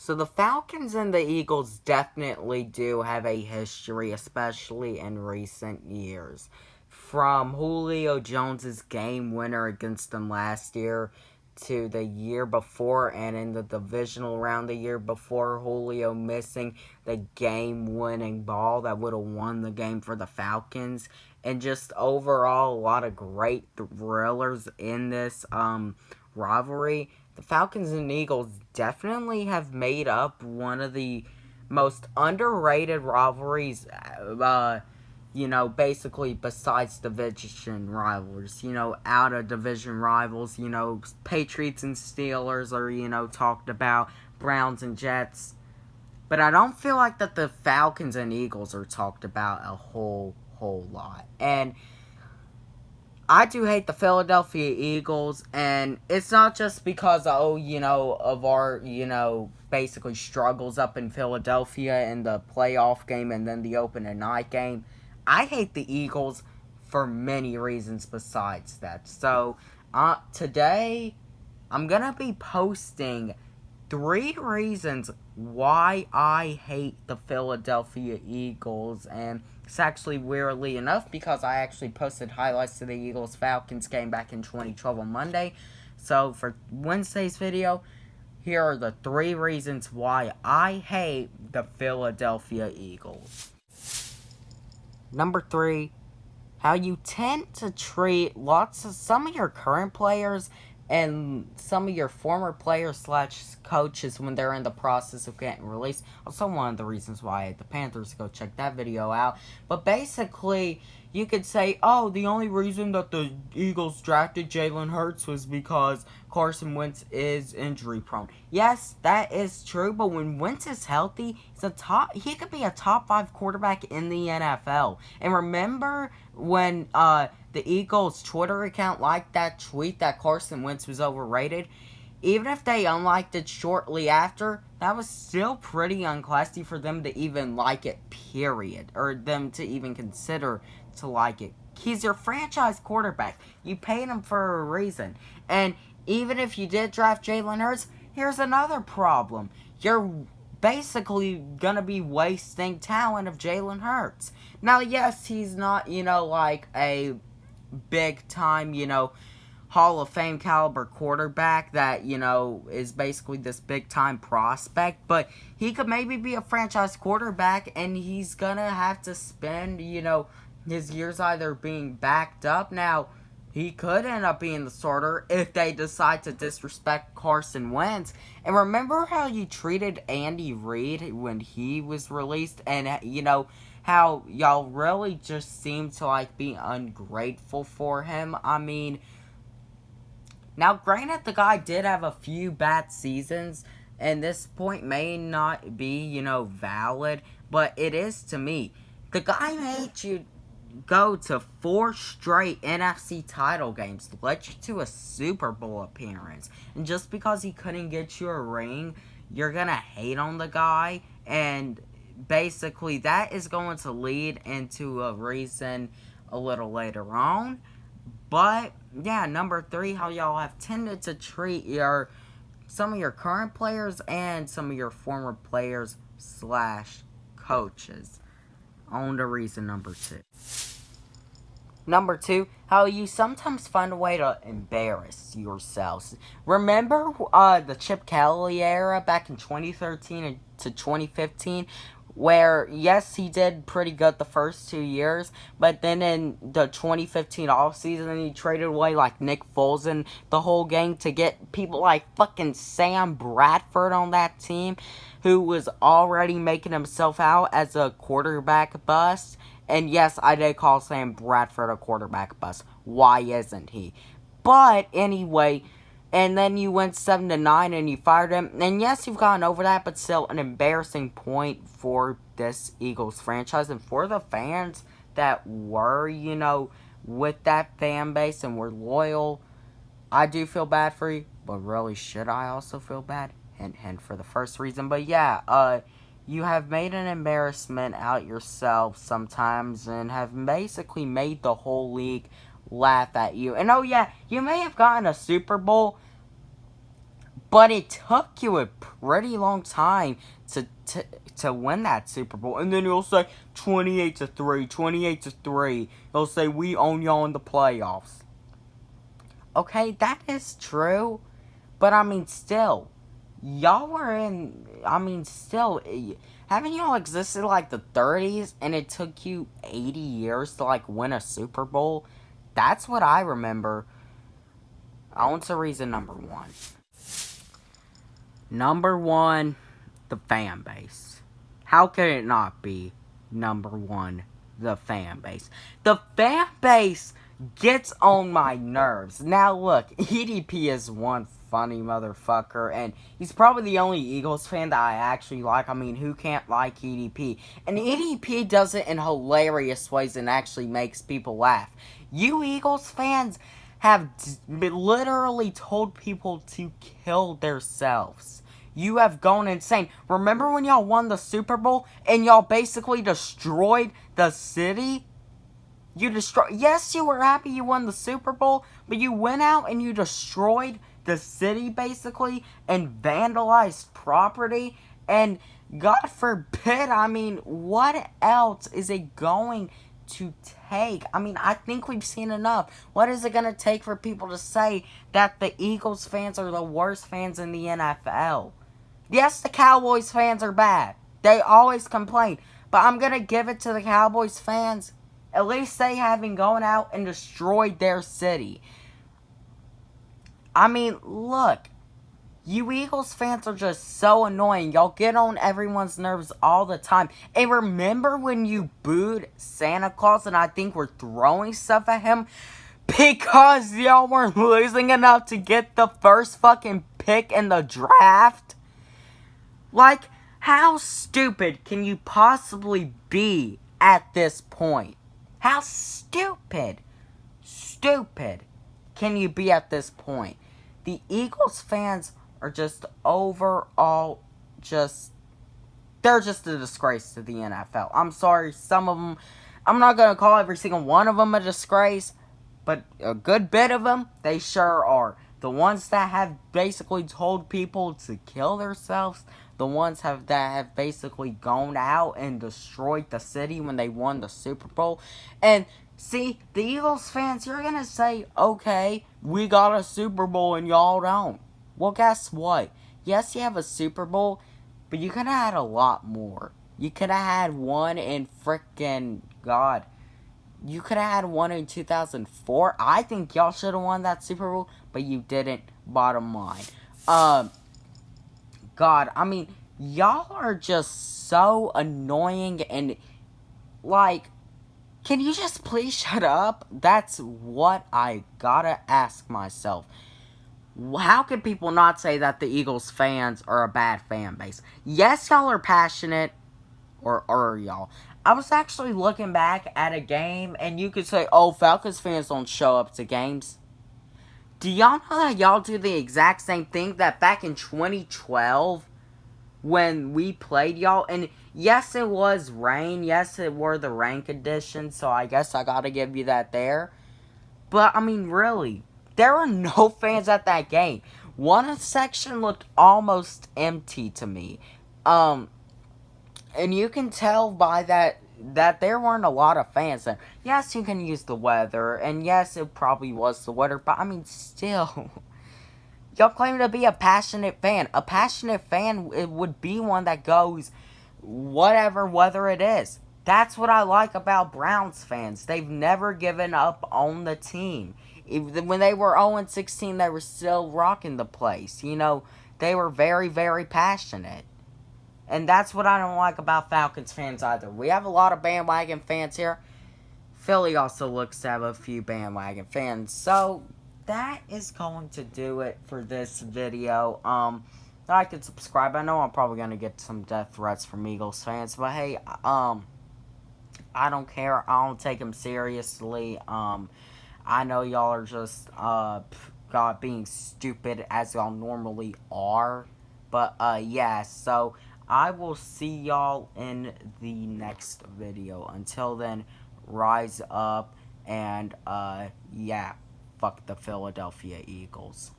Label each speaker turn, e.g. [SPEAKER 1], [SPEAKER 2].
[SPEAKER 1] So the Falcons and the Eagles definitely do have a history, especially in recent years. From Julio Jones's game winner against them last year to the year before, and in the divisional round the year before, Julio missing the game-winning ball that would have won the game for the Falcons. And just overall, a lot of great thrillers in this rivalry. The Falcons and Eagles definitely have made up one of the most underrated rivalries, basically besides division rivals, out of division rivals, Patriots and Steelers are, talked about, Browns and Jets. But I don't feel like that the Falcons and Eagles are talked about a whole lot. And I do hate the Philadelphia Eagles, and it's not just because, of our, basically struggles up in Philadelphia in the playoff game and then the opening night game. I hate the Eagles for many reasons besides that. So, today, I'm going to be posting 3 reasons why I hate the Philadelphia Eagles, and it's actually weirdly enough because I actually posted highlights to the Eagles-Falcons game back in 2012 on Monday. So for Wednesday's video, here are the 3 reasons why I hate the Philadelphia Eagles. Number 3, how you tend to treat some of your current players and some of your former players / coaches when they're in the process of getting released. Also, one of the reasons why I hate the Panthers, go check that video out. But basically, you could say, oh, the only reason that the Eagles drafted Jalen Hurts was because Carson Wentz is injury prone. Yes, that is true, but when Wentz is healthy, he could be a top 5 quarterback in the NFL. And remember when the Eagles Twitter account liked that tweet that Carson Wentz was overrated? Even if they unliked it shortly after, that was still pretty unclassy for them to even like it, period. Or them to even consider to like it. He's your franchise quarterback. You paid him for a reason. And even if you did draft Jalen Hurts, here's another problem. You're basically gonna be wasting talent of Jalen Hurts. Now, yes, he's not, like a big time, Hall of Fame caliber quarterback that, is basically this big time prospect, but he could maybe be a franchise quarterback, and he's gonna have to spend, his years either being backed up. Now, he could end up being the starter if they decide to disrespect Carson Wentz. And remember how you treated Andy Reid when he was released, and, how y'all really just seem to, be ungrateful for him? I mean, now, granted, the guy did have a few bad seasons, and this point may not be, valid, but it is to me. The guy made you go to 4 straight NFC title games, led you to a Super Bowl appearance, and just because he couldn't get you a ring, you're gonna hate on the guy, and basically that is going to lead into a reason a little later on. But yeah, number 3, how y'all have tended to treat some of your current players and some of your former players / coaches. On to reason number 2. Number 2, how you sometimes find a way to embarrass yourselves. Remember the Chip Kelly era back in 2013 to 2015? Where, yes, he did pretty good the first 2 years, but then in the 2015 offseason, he traded away, Nick Foles and the whole gang to get people like fucking Sam Bradford on that team, who was already making himself out as a quarterback bust. And yes, I did call Sam Bradford a quarterback bust. Why isn't he? But anyway, and then you went 7-9 and you fired him. And yes, you've gotten over that, but still an embarrassing point for this Eagles franchise and for the fans that were, with that fan base and were loyal. I do feel bad for you, but really, should I also feel bad? Hint, hint for the first reason. But yeah, you have made an embarrassment out yourself sometimes and have basically made the whole league laugh at you. And oh yeah, you may have gotten a Super Bowl, But it took you a pretty long time to win that Super Bowl. And then you'll say 28-3, 28-3. You'll say we own y'all in the playoffs. Okay, that is true. But I mean, still, y'all were in. I mean, still, haven't y'all existed like the 30s, and it took you 80 years to like win a Super Bowl? That's what I remember. On to reason number one. Number one, the fan base. How could it not be number one, the fan base? The fan base gets on my nerves. Now look, EDP is one funny motherfucker, and he's probably the only Eagles fan that I actually like. I mean, who can't like EDP? And EDP does it in hilarious ways and actually makes people laugh. You Eagles fans have literally told people to kill themselves. You have gone insane. Remember when y'all won the Super Bowl and y'all basically destroyed the city? Yes, you were happy you won the Super Bowl, but you went out and you destroyed the city basically and vandalized property. And God forbid, I mean, what else is it going to take? I mean, I think we've seen enough. What is it going to take for people to say that the Eagles fans are the worst fans in the NFL? Yes, the Cowboys fans are bad. They always complain. But I'm going to give it to the Cowboys fans. At least they haven't gone out and destroyed their city. I mean, look. You Eagles fans are just so annoying. Y'all get on everyone's nerves all the time. And remember when you booed Santa Claus and I think were throwing stuff at him? Because y'all weren't losing enough to get the first fucking pick in the draft? Like, how stupid can you possibly be at this point? How stupid can you be at this point? The Eagles fans are just overall they're just a disgrace to the NFL. I'm sorry, some of them, I'm not going to call every single one of them a disgrace, but a good bit of them, they sure are. The ones that have basically told people to kill themselves, the ones that have basically gone out and destroyed the city when they won the Super Bowl. And see, the Eagles fans, you're going to say, okay, we got a Super Bowl and y'all don't. Well, guess what? Yes, you have a Super Bowl, but you could have had a lot more. You could have had one in frickin' God. You could have had one in 2004. I think y'all should have won that Super Bowl, but you didn't, bottom line. God, I mean, y'all are just so annoying and, like, can you just please shut up? That's what I gotta ask myself. How can people not say that the Eagles fans are a bad fan base? Yes, y'all are passionate, or are y'all? I was actually looking back at a game, and you could say, oh, Falcons fans don't show up to games. Do y'all know that y'all do the exact same thing that back in 2012, when we played y'all, and yes, it was rain, yes, it were the rain conditions, so I guess I gotta give you that there. But, I mean, really, there were no fans at that game. One section looked almost empty to me. And you can tell by that there weren't a lot of fans there. Yes, you can use the weather, and yes, it probably was the weather, but, I mean, still. Y'all claim to be a passionate fan. A passionate fan it would be one that goes whatever weather it is. That's what I like about Browns fans. They've never given up on the team. Even when they were 0-16, they were still rocking the place. You know, they were very, very passionate. And that's what I don't like about Falcons fans either. We have a lot of bandwagon fans here. Philly also looks to have a few bandwagon fans. So, that is going to do it for this video. Like and subscribe. I know I'm probably going to get some death threats from Eagles fans. But hey, I don't care. I don't take them seriously. I know y'all are just, God, being stupid as y'all normally are. But, yeah, so I will see y'all in the next video. Until then, rise up and, yeah, fuck the Philadelphia Eagles.